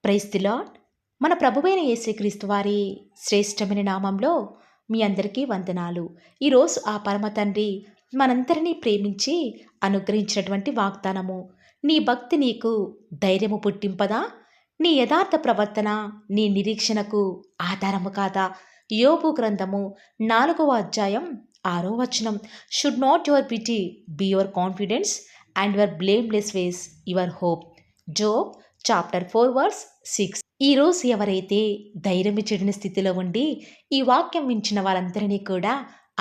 Praise the lord. మన ప్రభువైన యేసుక్రీస్తు వారి శ్రేష్టమైన నామంలో మీ అందరికీ వందనాలు. ఈరోజు ఆ పరమ తండ్రి మనందరినీ ప్రేమించి అనుగ్రహించినటువంటి వాగ్దానము, నీ భక్తి నీకు ధైర్యము పుట్టింపదా, నీ యథార్థ ప్రవర్తన నీ నిరీక్షణకు ఆధారము కాదా. యోబు గ్రంథము 4వ అధ్యాయం 6వ వచనం. Should not your piety be your confidence and your blameless ways your hope. Job chapter 4 verse 6. ఈరోజు ఎవరైతే ధైర్యం చెడిన స్థితిలో ఉండి ఈ వాక్యం వించిన వారందరినీ కూడా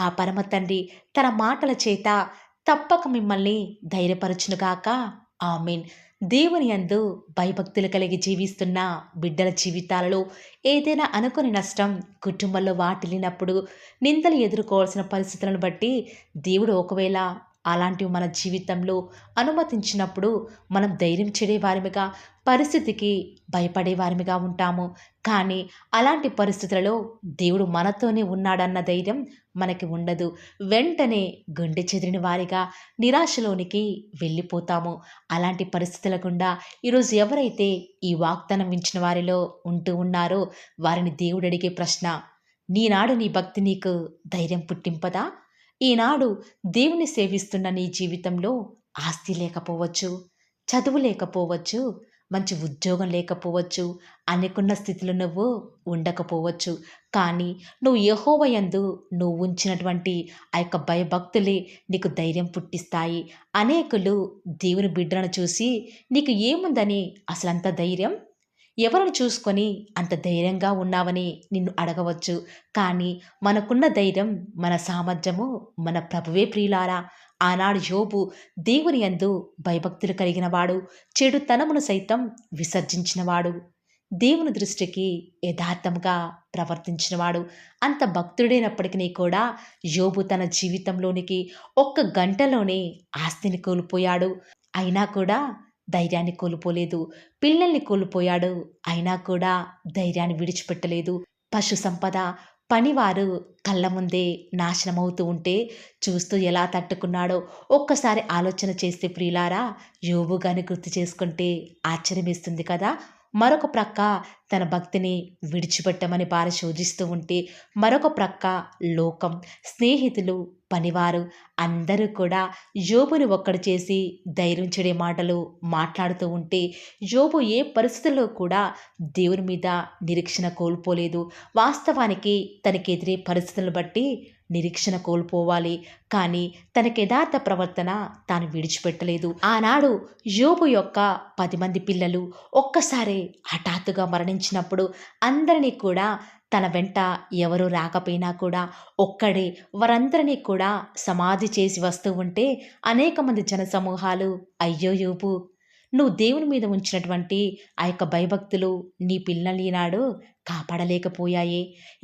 ఆ పరమ తండ్రి తన మాటల చేత తప్పక మిమ్మల్ని ధైర్యపరచునుగాక. ఆమేన్. దేవుని యందు భయభక్తులు కలిగి జీవిస్తున్న బిడ్డల జీవితాలలో ఏదైనా అనుకుని నష్టం కుటుంబంలో వాటిల్లినప్పుడు, నిందలు ఎదుర్కోవాల్సిన పరిస్థితులను బట్టి దేవుడు ఒకవేళ అలాంటివి మన జీవితంలో అనుమతించినప్పుడు మనం ధైర్యం చెడేవారిమిగా, పరిస్థితికి భయపడేవారిమిగా ఉంటాము. కానీ అలాంటి పరిస్థితులలో దేవుడు మనతోనే ఉన్నాడన్న ధైర్యం మనకి ఉండదు. వెంటనే గుండె చెదిరిన వారిగా నిరాశలోనికి వెళ్ళిపోతాము. అలాంటి పరిస్థితుల గుండా ఈరోజు ఎవరైతే ఈ వాగ్దానం వించిన వారిలో ఉంటూ ఉన్నారో వారిని దేవుడు అడిగే ప్రశ్న, నీనాడు నీ భక్తి నీకు ధైర్యం పుట్టింపదా? ఈనాడు దేవుని సేవిస్తున్న నీ జీవితంలో ఆస్తి లేకపోవచ్చు, చదువు లేకపోవచ్చు, మంచి ఉద్యోగం లేకపోవచ్చు, అనుకున్న స్థితిలో నువ్వు ఉండకపోవచ్చు. కానీ నువ్వు యెహోవా యందు నువ్వు ఉంచినటువంటి ఆ యొక్క భయభక్తులే నీకు ధైర్యం పుట్టిస్తాయి. అనేకులు దేవుని బిడ్డలను చూసి నీకు ఏముందని అసలంత ధైర్యం, ఎవరిని చూసుకొని అంత ధైర్యంగా ఉన్నావని నిన్ను అడగవచ్చు. కానీ మనకున్న ధైర్యం, మన సామర్థ్యము మన ప్రభువే ప్రియులారా. ఆనాడు యోబు దేవుని యందు భయభక్తులు కలిగిన వాడు, చెడుతనమును సైతం విసర్జించినవాడు, దేవుని దృష్టికి యథార్థంగా ప్రవర్తించినవాడు. అంత భక్తుడైనప్పటికీ కూడా యోబు తన జీవితంలోనికి ఒక్క గంటలోనే ఆస్తిని కోల్పోయాడు. అయినా కూడా ధైర్యాన్ని కోల్పోలేదు. పిల్లల్ని కోల్పోయాడు. అయినా కూడా ధైర్యాన్ని విడిచిపెట్టలేదు. పశు సంపద, పనివారు కళ్ళ ముందే నాశనమవుతూ ఉంటే చూస్తూ ఎలా తట్టుకున్నాడో ఒక్కసారి ఆలోచన చేస్తే ప్రియులారా, యోబు గాని గుర్తు చేసుకుంటే ఆశ్చర్యమేస్తుంది కదా. మరొక ప్రక్క తన భక్తిని విడిచిపెట్టమని భార్య శోధిస్తూ ఉంటే, మరొక ప్రక్క లోకం, స్నేహితులు, పనివారు అందరూ కూడా యోబుని ఒక్కడు చేసి ధైర్యం చెడే మాటలు మాట్లాడుతూ ఉంటే, యోబు ఏ పరిస్థితుల్లో కూడా దేవుని మీద నిరీక్షణ కోల్పోలేదు. వాస్తవానికి తనకి ఎదురే పరిస్థితులను బట్టి నిరీక్షణ కోల్పోవాలి, కానీ తనకి యథార్థ ప్రవర్తన తాను విడిచిపెట్టలేదు. ఆనాడు యోబు యొక్క 10 మంది పిల్లలు ఒక్కసారి హఠాత్తుగా మరణించినప్పుడు అందరినీ కూడా తన వెంట ఎవరు రాకపోయినా కూడా ఒక్కడే వారందరినీ కూడా సమాధి చేసి వస్తూ ఉంటే అనేక మంది జనసమూహాలు, అయ్యో యోబు, నువ్వు దేవుని మీద ఉంచినటువంటి ఆ యొక్క భయభక్తులు నీ పిల్లల్ని ఈనాడు కాపాడలేకపోయాయే,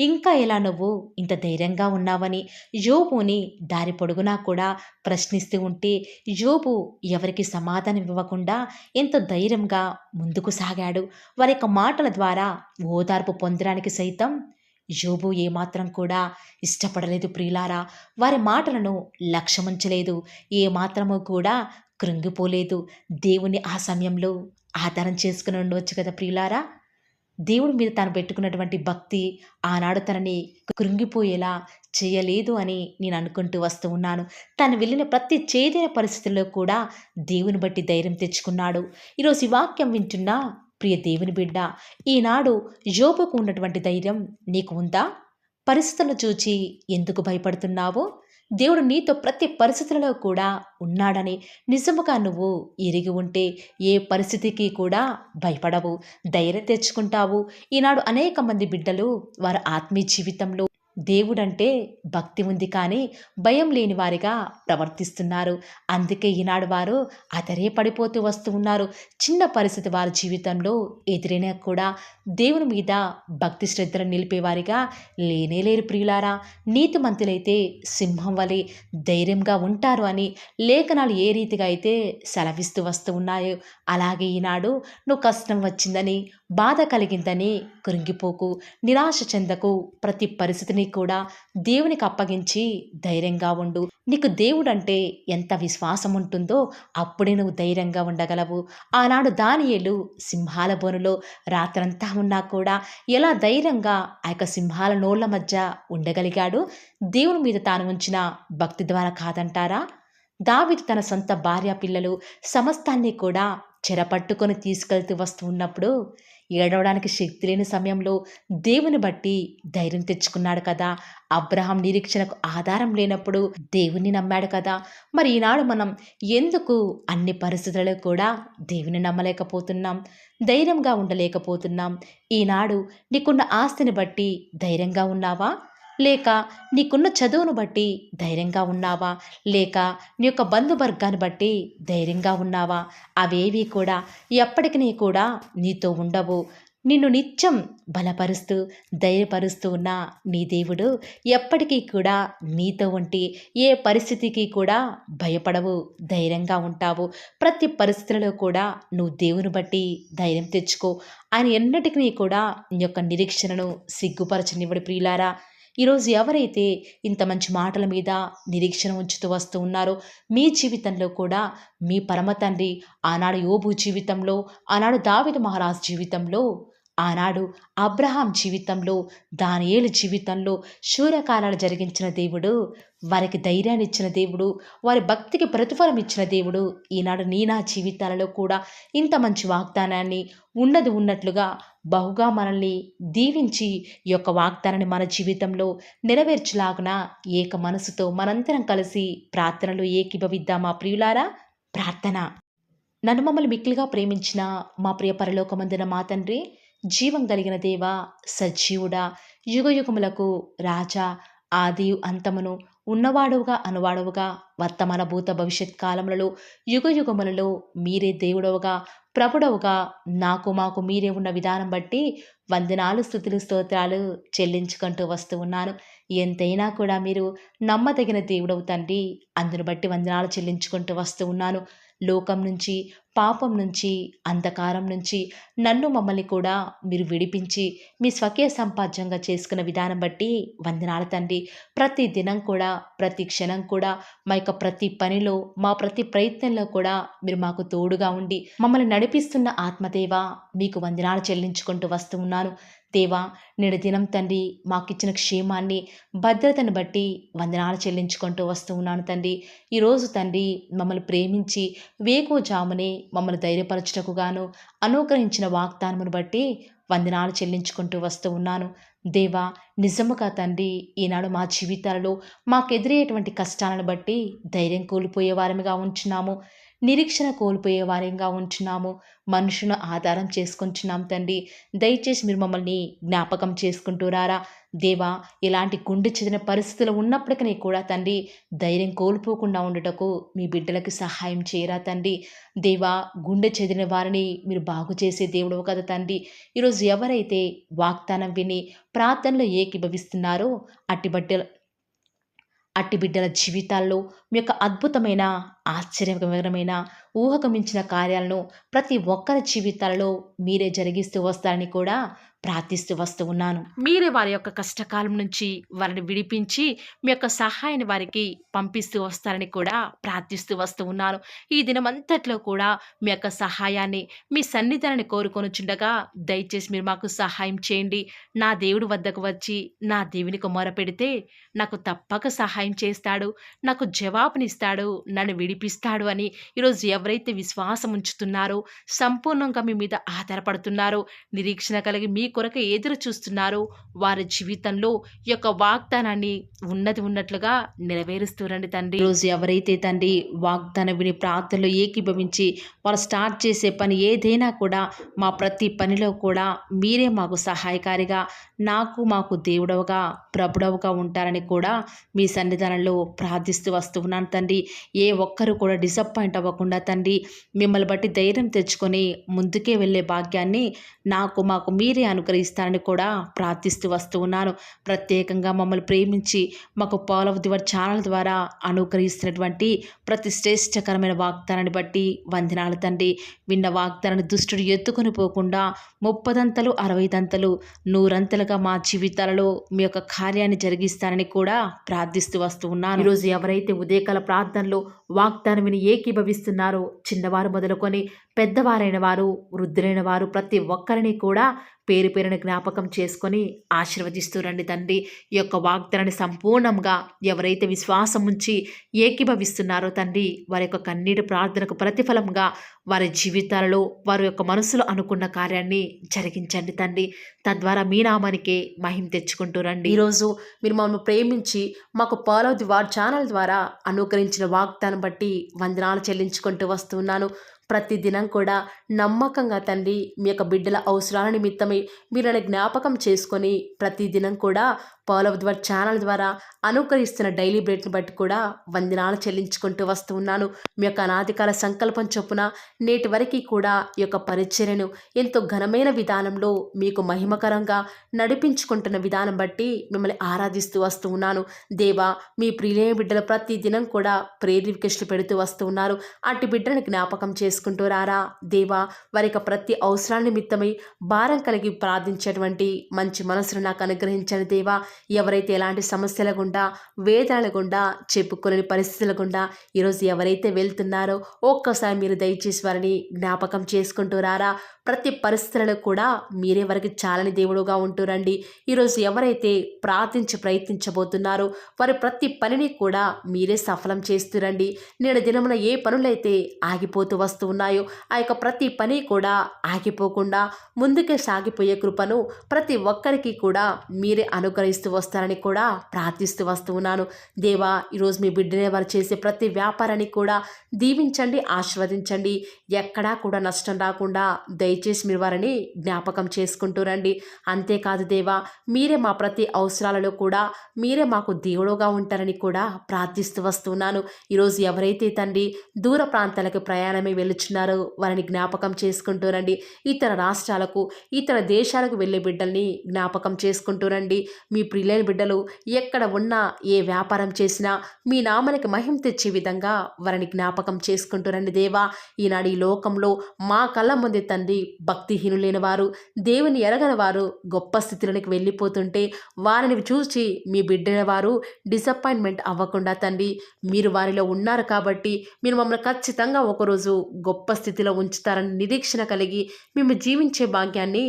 ఇంకా ఎలా నువ్వు ఇంత ధైర్యంగా ఉన్నావని యోబుని దారి పొడుగునా కూడా ప్రశ్నిస్తూ ఉంటే, యోబు ఎవరికి సమాధానం ఇవ్వకుండా ఎంతో ధైర్యంగా ముందుకు సాగాడు. వారి యొక్క మాటల ద్వారా ఓదార్పు పొందడానికి సైతం యోబు ఏమాత్రం కూడా ఇష్టపడలేదు ప్రియులారా. వారి మాటలను లక్ష్యముంచలేదు. ఏమాత్రము కూడా కృంగిపోలేదు. దేవుని ఆ సమయంలో ఆధారం చేసుకుని ఉండవచ్చు కదా ప్రియులారా. దేవుడి మీద తాను పెట్టుకున్నటువంటి భక్తి ఆనాడు తనని కృంగిపోయేలా చేయలేదు అని నేను అనుకుంటూ వస్తూ ఉన్నాను. తను వెళ్ళిన ప్రతి చేదైన పరిస్థితుల్లో కూడా దేవుని బట్టి ధైర్యం తెచ్చుకున్నాడు. ఈరోజు ఈ వాక్యం వింటున్న ప్రియ దేవుని బిడ్డ, ఈనాడు యోబుకు ఉన్నటువంటి ధైర్యం నీకు ఉందా? పరిస్థితులను చూచి ఎందుకు భయపడుతున్నావు? దేవుడు నీతో ప్రతి పరిస్థితులలో కూడా ఉన్నాడని నిజముగా నువ్వు ఎరిగి ఉంటే ఏ పరిస్థితికి కూడా భయపడవు, ధైర్యం తెచ్చుకుంటావు. ఈనాడు అనేక మంది బిడ్డలు వారి ఆత్మీయ జీవితంలో దేవుడంటే భక్తి ఉంది కానీ భయం లేని వారిగా ప్రవర్తిస్తున్నారు. అందుకే ఈనాడు వారు అదరే పడిపోతూ వస్తూ ఉన్నారు. చిన్న పరిస్థితి వారి జీవితంలో ఎదురైనా కూడా దేవుని మీద భక్తి శ్రద్ధలు నిలిపేవారిగా లేనేలేరు ప్రియులారా. నీతిమంతులైతే సింహం వలె ధైర్యంగా ఉంటారు అని లేఖనాలు ఏ రీతిగా అయితే సెలవిస్తూ వస్తూ ఉన్నాయో, అలాగే ఈనాడు నువ్వు కష్టం వచ్చిందని, బాధ కలిగిందని కృంగిపోకు, నిరాశ చెందకు. ప్రతి పరిస్థితిని కూడా దేవునికి అప్పగించి ధైర్యంగా ఉండు. నీకు దేవుడంటే ఎంత విశ్వాసం ఉంటుందో అప్పుడే నువ్వు ధైర్యంగా ఉండగలవు. ఆనాడు దానియేలు సింహాల బోనులో రాత్రంతా ఉన్నా కూడా ఎలా ధైర్యంగా ఆ యొక్క సింహాల నోళ్ల మధ్య ఉండగలిగాడు? దేవుని మీద తాను ఉంచిన భక్తి ద్వారా కాదంటారా? దావీదు తన సొంత భార్య పిల్లలు సమస్తాన్ని కూడా చెరపట్టుకొని తీసుకెళ్తూ వస్తూ ఉన్నప్పుడు ఏడవడానికి శక్తి లేని సమయంలో దేవుని బట్టి ధైర్యం తెచ్చుకున్నాడు కదా. అబ్రహాం నిరీక్షణకు ఆధారం లేనప్పుడు దేవుణ్ణి నమ్మాడు కదా. మరి ఈనాడు మనం ఎందుకు అన్ని పరిస్థితులలో కూడా దేవుని నమ్మలేకపోతున్నాం, ధైర్యంగా ఉండలేకపోతున్నాం? ఈనాడు నీకున్న ఆస్తిని బట్టి ధైర్యంగా ఉన్నావా? లేక నీకున్న చదువును బట్టి ధైర్యంగా ఉన్నావా? లేక నీ యొక్క బంధువర్గాన్ని బట్టి ధైర్యంగా ఉన్నావా? అవేవి కూడా ఎప్పటికీ కూడా నీతో ఉండవు. నిన్ను నిత్యం బలపరుస్తూ ధైర్యపరుస్తూ ఉన్న నీ దేవుడు ఎప్పటికీ కూడా నీతో ఉండి ఏ పరిస్థితికి కూడా భయపడవు, ధైర్యంగా ఉంటావు. ప్రతి పరిస్థితులలో కూడా నువ్వు దేవుని బట్టి ధైర్యం తెచ్చుకో. ఆయన ఎన్నటికీ కూడా నీ యొక్క నిరీక్షణను సిగ్గుపరచనివ్వడు ప్రియులారా. ఈరోజు ఎవరైతే ఇంత మంచి మాటల మీద నిరీక్షణ ఉంచుతూ వస్తూ ఉన్నారో మీ జీవితంలో కూడా మీ పరమ తండ్రి ఆనాడు యోబు జీవితంలో, ఆనాడు దావీదు మహారాజు జీవితంలో, ఆనాడు అబ్రహాం జీవితంలో, దానియేలు జీవితంలో శూరకాలాలు జరిగించిన దేవుడు, వారికి ధైర్యాన్ని ఇచ్చిన దేవుడు, వారి భక్తికి ప్రతిఫలం ఇచ్చిన దేవుడు ఈనాడు నీ నా జీవితాలలో కూడా ఇంత మంచి వాగ్దానాన్ని ఉన్నది ఉన్నట్లుగా బహుగా మనల్ని దీవించి ఈ యొక్క వాగ్దానాన్ని మన జీవితంలో నెరవేర్చులాగున ఏక మనసుతో మనందరం కలిసి ప్రార్థనలు ఏకీభవిద్దామా ప్రియులారా? ప్రార్థన. నన్ను మమ్మల్ని మిక్కిలిగా ప్రేమించిన మా ప్రియ పరలోకమందున మా తండ్రి, జీవం కలిగిన దేవా, సజీవుడా, యుగయుగములకు రాజా, ఆది అంతమును, ఉన్నవాడవుగా అనువాడవుగా, వర్తమాన భూత భవిష్యత్ కాలములలో యుగయుగములలో మీరే దేవుడవుగా ప్రభుడవుగా నాకు మాకు మీరే ఉన్న విధానం బట్టి వందనాలు స్తుతులు స్తోత్రాలు చెల్లించుకుంటూ వస్తూ ఉన్నాను. ఎంతైనా కూడా మీరు నమ్మదగిన దేవుడవు తండ్రి, అందును బట్టి వందనాలు చెల్లించుకుంటూ వస్తూ ఉన్నాను. లోకం నుంచి, పాపం నుంచి, అంధకారం నుంచి నన్ను మమ్మల్ని కూడా మీరు విడిపించి మీ స్వకీయ సంపాద్యంగా చేసుకున్న విధానం బట్టి వందనాలు తండ్రి. ప్రతి దినం కూడా, ప్రతి క్షణం కూడా, మా యొక్క ప్రతి పనిలో, మా ప్రతి ప్రయత్నంలో కూడా మీరు మాకు తోడుగా ఉండి మమ్మల్ని నడిపిస్తున్న ఆత్మదేవ మీకు వందనాలు చెల్లించుకుంటూ వస్తూ ఉన్నాను. దేవా, నేడు దినం తండ్రి మాకిచ్చిన క్షేమాన్ని, భద్రతను బట్టి వందనాలు చెల్లించుకుంటూ వస్తూ ఉన్నాను తండ్రి. ఈరోజు తండ్రి మమ్మల్ని ప్రేమించి వేకువజామునే మమ్మల్ని ధైర్యపరచుటకు గాను అనుగ్రహించిన వాగ్దానమును బట్టి వందనాలు చెల్లించుకుంటూ వస్తూ ఉన్నాను. దేవా, నిజముగా తండ్రి ఈనాడు మా జీవితాలలో మాకెదురయ్యేటువంటి కష్టాలను బట్టి ధైర్యం కోల్పోయే వారమిగా ఉంచున్నాము, నిరీక్షణ కోల్పోయే వారంగా ఉంచున్నాము, మనుషును ఆధారం చేసుకుంటున్నాం తండ్రి. దయచేసి మీరు మమ్మల్ని జ్ఞాపకం చేసుకుంటూ రారా దేవా. ఇలాంటి గుండె చెదిన పరిస్థితులు ఉన్నప్పటికీ కూడా తండ్రి ధైర్యం కోల్పోకుండా ఉండటకు మీ బిడ్డలకు సహాయం చేయరా తండ్రి. దేవా, గుండె చెదిన వారిని మీరు బాగు చేసే దేవుడు కదా తండ్రి. ఈరోజు ఎవరైతే వాగ్దానం విని ప్రార్థనలో ఏకీభవిస్తున్నారో అట్టి బిడ్డల జీవితాల్లో మీ యొక్క అద్భుతమైన, ఆశ్చర్యకరమైన, ఊహకు మించిన కార్యాలను ప్రతి ఒక్కరి జీవితాలలో మీరే జరిగిస్తూ వస్తారని కూడా ప్రార్థిస్తూ వస్తూ ఉన్నాను. మీరే వారి యొక్క కష్టకాలం నుంచి వారిని విడిపించి మీ యొక్క సహాయాన్ని వారికి పంపిస్తూ వస్తారని కూడా ప్రార్థిస్తూ వస్తూ ఉన్నాను. ఈ దినమంతట్లో కూడా మీ యొక్క సహాయాన్ని, మీ సన్నిధానాన్ని కోరుకొనుచుండగా దయచేసి మీరు మాకు సహాయం చేయండి. నా దేవుడి వద్దకు వచ్చి నా దేవునికి మొరపెడితే నాకు తప్పక సహాయం చేస్తాడు, నాకు జవాబునిస్తాడు, నన్ను విడిపిస్తాడు అని ఈరోజు ఎవరైతే విశ్వాసం ఉంచుతున్నారో, సంపూర్ణంగా మీ మీద ఆధారపడుతున్నారో, నిరీక్షణ కలిగి మీ కొరకు ఎదురు చూస్తున్నారో వారి జీవితంలో ఈ యొక్క వాగ్దానాన్ని ఉన్నది ఉన్నట్లుగా నెరవేరుస్తూరండి తండ్రి. ఈరోజు ఎవరైతే తండ్రి వాగ్దానం విని ప్రార్థనలో ఏకీభవించి వారు స్టార్ట్ చేసే పని ఏదైనా కూడా మా ప్రతి పనిలో కూడా మీరే మాకు సహాయకారిగా, మాకు దేవుడవుగా ప్రభుడవుగా ఉంటారని కూడా మీ సన్నిధానంలో ప్రార్థిస్తూ వస్తూ ఉన్నాను తండ్రి. ఏ ఒక్కరు కూడా డిసప్పాయింట్ అవ్వకుండా తండ్రి మిమ్మల్ని బట్టి ధైర్యం తెచ్చుకొని ముందుకే వెళ్ళే భాగ్యాన్ని మాకు మీరే అనుగ్రహిస్తారని కూడా ప్రార్థిస్తూ వస్తూ ఉన్నాను. ప్రత్యేకంగా మమ్మల్ని ప్రేమించి మాకు Paul of the word channel ద్వారా అనుగ్రహిస్తున్నటువంటి ప్రతి శ్రేష్టకరమైన వాగ్దానాన్ని బట్టి వందనాలు తండ్రి. విన్న వాగ్దానాన్ని దుష్టుడు ఎత్తుకొని పోకుండా 30 60 100 మా జీవితాలలో మీ యొక్క కార్యాన్ని జరిగిస్తారని కూడా ప్రార్థిస్తూ వస్తూ ఉన్నాను. ఈరోజు ఎవరైతే ఉదయకాల ప్రార్థనలో వాగ్దానం విని ఏకీభవిస్తున్నారో చిన్నవారు మొదలుకొని పెద్దవారైన వారు వృద్ధులైన వారు ప్రతి ఒక్కరిని కూడా పేరు పేరున జ్ఞాపకం చేసుకొని ఆశీర్వదిస్తూ రండి తండ్రి. ఈ యొక్క వాగ్దానాన్ని సంపూర్ణంగా ఎవరైతే విశ్వాసం ఉంచి ఏకీభవిస్తున్నారో తండ్రి వారి యొక్క కన్నీటి ప్రార్థనకు ప్రతిఫలంగా వారి జీవితాలలో వారి యొక్క మనసులో అనుకున్న కార్యాన్ని జరిగించండి తండ్రి. తద్వారా మీ నామానికి మహిమ తెచ్చుకుంటూ రండి. ఈరోజు మీరు మమ్మల్ని ప్రేమించి మాకు Paul of the word channel ద్వారా అనుగ్రహించిన వాగ్దానం బట్టి వందనాలు చెల్లించుకుంటూ వస్తున్నాను. ప్రతిదినం కూడా నమ్మకంగా తండ్రి మీ యొక్క బిడ్డల అవసరాల నిమిత్తమై మీరు నన్ను జ్ఞాపకం చేసుకొని ప్రతిదినం కూడా Paul of the word channel ద్వారా అనుగ్రహిస్తున్న డైలీ బ్రెడ్ని బట్టి కూడా వందనాలు చెల్లించుకుంటూ వస్తూ ఉన్నాను. మీ యొక్క అనాదికాల సంకల్పం చొప్పున నేటి వరకు కూడా ఈ యొక్క పరిచర్యను ఎంతో ఘనమైన విధానంలో మీకు మహిమకరంగా నడిపించుకుంటున్న విధానం బట్టి మిమ్మల్ని ఆరాధిస్తూ వస్తూ ఉన్నాను. దేవా మీ ప్రియులైన బిడ్డలు ప్రతి దినం కూడా ప్రేయర్ రిక్వెస్ట్లు పెడుతూ వస్తూ ఉన్నారు. అట్టి బిడ్డలను జ్ఞాపకం చేసుకుంటూ రారా దేవా. వారి యొక్క ప్రతి అవసరాల నిమిత్తమై భారం కలిగి ప్రార్థించేటువంటి మంచి మనసును నాకు అనుగ్రహించండి దేవా. ఎవరైతే ఎలాంటి సమస్యల గుండా వేదనల గుండా చెప్పుకోలేని పరిస్థితుల గుండా ఈరోజు ఎవరైతే వెళ్తున్నారో ఒక్కసారి మీరు దయచేసి వారిని జ్ఞాపకం చేసుకుంటూ రారా. ప్రతి పరిస్థితులలో కూడా మీరే వారికి చాలని దేవుడుగా ఉంటూరండి. ఈరోజు ఎవరైతే ప్రయత్నించబోతున్నారో వారి ప్రతి పనిని కూడా మీరే సఫలం చేస్తురండి. నేడు దినమున ఏ పనులైతే ఆగిపోతూ వస్తూ ఉన్నాయో ఆ యొక్క ప్రతి పని కూడా ఆగిపోకుండా ముందుకే సాగిపోయే కృపను ప్రతి ఒక్కరికి కూడా మీరే అనుగ్రహిస్తూ వస్తారని కూడా ప్రార్థిస్తూ వస్తూ ఉన్నాను. దేవా ఈరోజు మీ బిడ్డనే వారు చేసే ప్రతి వ్యాపారాన్ని కూడా దీవించండి, ఆశీర్వదించండి. ఎక్కడా కూడా నష్టం రాకుండా దయచేసి మీరు వారిని జ్ఞాపకం చేసుకుంటూ రండి. అంతేకాదు దేవా మీరే మా ప్రతి అవసరాలలో కూడా మీరే మాకు దేవుడుగా ఉంటారని కూడా ప్రార్థిస్తూ వస్తున్నాను. ఈరోజు ఎవరైతే తండ్రి దూర ప్రాంతాలకు ప్రయాణమై వెళ్ళుచున్నారో వారిని జ్ఞాపకం చేసుకుంటూ రండి. ఇతర రాష్ట్రాలకు ఇతర దేశాలకు వెళ్ళే బిడ్డల్ని జ్ఞాపకం చేసుకుంటూ రండి. మీ ప్రియులైన బిడ్డలు ఎక్కడ ఉన్నా ఏ వ్యాపారం చేసినా మీ నామానికి మహిమ తెచ్చే విధంగా వారిని జ్ఞాపకం చేసుకుంటూ రండి దేవా. ఈనాడు ఈ లోకంలో మా కళ్ళ ముందే తండ్రి భక్తిహీనులైన వారు దేవుని ఎరగని వారు గొప్ప స్థితిలోనికి వెళ్ళిపోతుంటే వారిని చూసి మీ బిడ్డల వారు డిసప్పాయింట్మెంట్ అవ్వకుండా తండ్రి మీరు వారిలో ఉన్నారు కాబట్టి మీరు మమ్మల్ని ఖచ్చితంగా ఒకరోజు గొప్ప స్థితిలో ఉంచుతారని నిరీక్షణ కలిగి మేము జీవించే భాగ్యాన్ని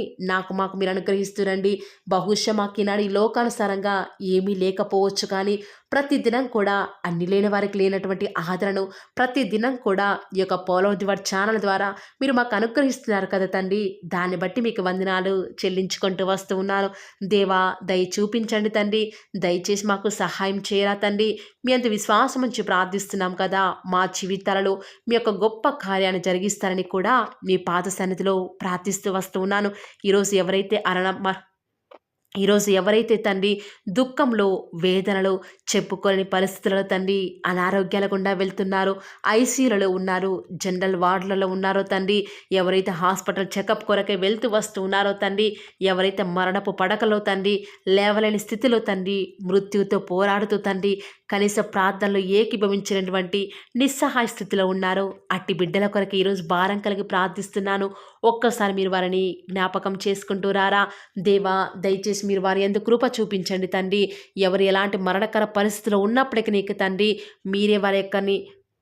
మాకు మీరు అనుగ్రహిస్తురండి. బహుశా మాకు ఈనాడు ఈ లోకానుసారంగా ఏమీ లేకపోవచ్చు కానీ ప్రతిదినం కూడా అన్ని లేని వారికి లేనటువంటి ఆదరణను ప్రతిదినం కూడా ఈ యొక్క Paul of the word channel ద్వారా మీరు మాకు అనుగ్రహిస్తున్నారు కదా తండ్రి. దాన్ని బట్టి మీకు వందనాలు చెల్లించుకుంటూ వస్తూ ఉన్నాను. దేవా దయ చూపించండి తండ్రి. దయచేసి మాకు సహాయం చేయరా తండ్రి. మీ అంత విశ్వాసం నుంచి ప్రార్థిస్తున్నాం కదా. మా జీవితాలలో మీ యొక్క గొప్ప కార్యాన్ని జరిగిస్తారని కూడా మీ పాద సన్నిధిలో ప్రార్థిస్తూ వస్తూ ఉన్నాను. ఈరోజు ఎవరైతే తండ్రి దుఃఖంలో వేదనలో చెప్పుకోలేని పరిస్థితులలో తండ్రి అనారోగ్యాల గుండా వెళ్తున్నారో ఐసీయూలలో ఉన్నారు, జనరల్ వార్డులలో ఉన్నారో తండ్రి, ఎవరైతే హాస్పిటల్ చెకప్ కొరకే వెళ్తూ వస్తూ ఉన్నారో తండ్రి, ఎవరైతే మరణపు పడకలో తండ్రి లేవలేని స్థితిలో తండ్రి మృత్యుతో పోరాడుతూ తండ్రి కనీస ప్రార్థనలు ఏకీభవించినటువంటి నిస్సహాయ స్థితిలో ఉన్నారో అట్టి బిడ్డల కొరకు ఈరోజు భారం కలిగి ప్రార్థిస్తున్నాను. ఒక్కసారి మీరు వారిని జ్ఞాపకం చేసుకుంటూ రారా దేవా. దయచేసి మీరు వారి యందు కృప చూపించండి తండ్రి. ఎవరు ఎలాంటి మరణకర పరిస్థితిలో ఉన్నప్పటికీ నీకు తండ్రి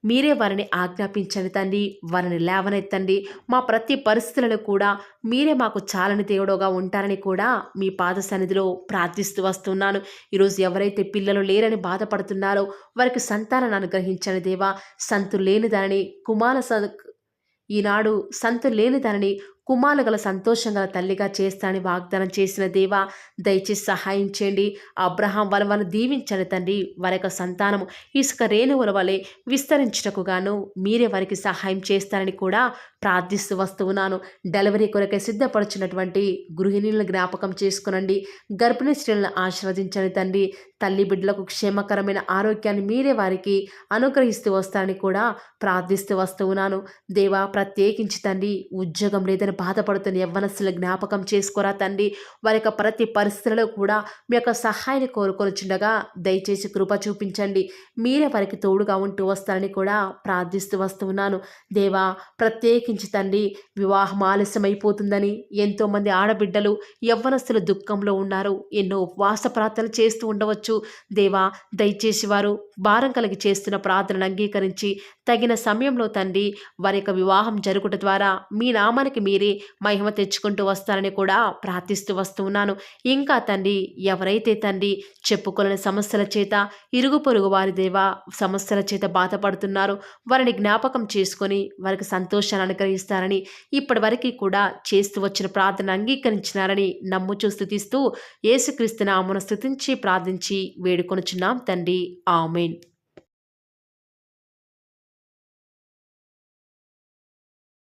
మీరే వారిని ఆజ్ఞాపించండి తండ్రి. వారిని లేవనెత్తండి. మా ప్రతి పరిస్థితులలో కూడా మీరే మాకు చాలని దేవుడుగా ఉంటారని కూడా మీ పాద సన్నిధిలో ప్రార్థిస్తూ వస్తున్నాను. ఈరోజు ఎవరైతే పిల్లలు లేరని బాధపడుతున్నారో వారికి సంతానాన్ని అనుగ్రహించండి దేవా. ఈనాడు సంతు లేని దానిని కుమారులు గల సంతోషం గల తల్లిగా చేస్తానని వాగ్దానం చేసిన దేవా, దయచేసి సహాయం చేయండి. అబ్రహాం వాళ్ళను దీవించండి తండ్రి. వారి యొక్క సంతానము ఇసుక రేణువుల వలె విస్తరించుటకు గాను మీరే వారికి సహాయం చేస్తారని కూడా ప్రార్థిస్తూ వస్తూ ఉన్నాను. డెలివరీ కొరకై సిద్ధపడుచున్నటువంటి గృహిణులను జ్ఞాపకం చేసుకునండి. గర్భిణీ స్త్రీలను ఆశీర్వదించండి తండ్రి. తల్లి బిడ్డలకు క్షేమకరమైన ఆరోగ్యాన్ని మీరే వారికి అనుగ్రహిస్తూ వస్తారని కూడా ప్రార్థిస్తూ వస్తూ ఉన్నాను. దేవా, ప్రత్యేకించి తండ్రి, ఉద్యోగం లేదని బాధపడుతున్న యవ్వనస్తుల జ్ఞాపకం చేసుకోరా తండ్రి. వారి యొక్క ప్రతి పరిస్థితులలో కూడా మీ యొక్క సహాయాన్ని కోరుకొనిచుండగా దయచేసి కృప చూపించండి. మీరే వారికి తోడుగా ఉంటూ వస్తారని కూడా ప్రార్థిస్తూ వస్తూ ఉన్నాను. దేవా, ప్రత్యేకించి తండ్రి, వివాహం ఆలస్యమైపోతుందని ఎంతోమంది ఆడబిడ్డలు యవ్వనస్తులు దుఃఖంలో ఉన్నారు. ఎన్నో ఉపవాస ప్రార్థనలు చేస్తూ ఉండవచ్చు. దేవా, దయచేసి వారు భారం కలిగి చేస్తున్న ప్రార్థనను అంగీకరించి తగిన సమయంలో తండ్రి వారి యొక్క వివాహం జరుగుట ద్వారా మీ నామానికి మీరే మహిమ తెచ్చుకుంటూ వస్తారని కూడా ప్రార్థిస్తూ వస్తూ ఉన్నాను. ఇంకా తండ్రి, ఎవరైతే తండ్రి చెప్పుకోలేని సమస్యల చేత, ఇరుగు పొరుగు వారి దేవా సమస్యల చేత బాధపడుతున్నారు, వారిని జ్ఞాపకం చేసుకొని వారికి సంతోషాన్ని అనుగ్రహిస్తారని, ఇప్పటి వరకు కూడా చేస్తూ వచ్చిన ప్రార్థన అంగీకరించినారని నమ్ముచూ స్తుతిస్తూ యేసుక్రీస్తు నామమున స్తుతించి ప్రార్థించి వేడుకొనుచున్నాం తండ్రి. ఆమేన్.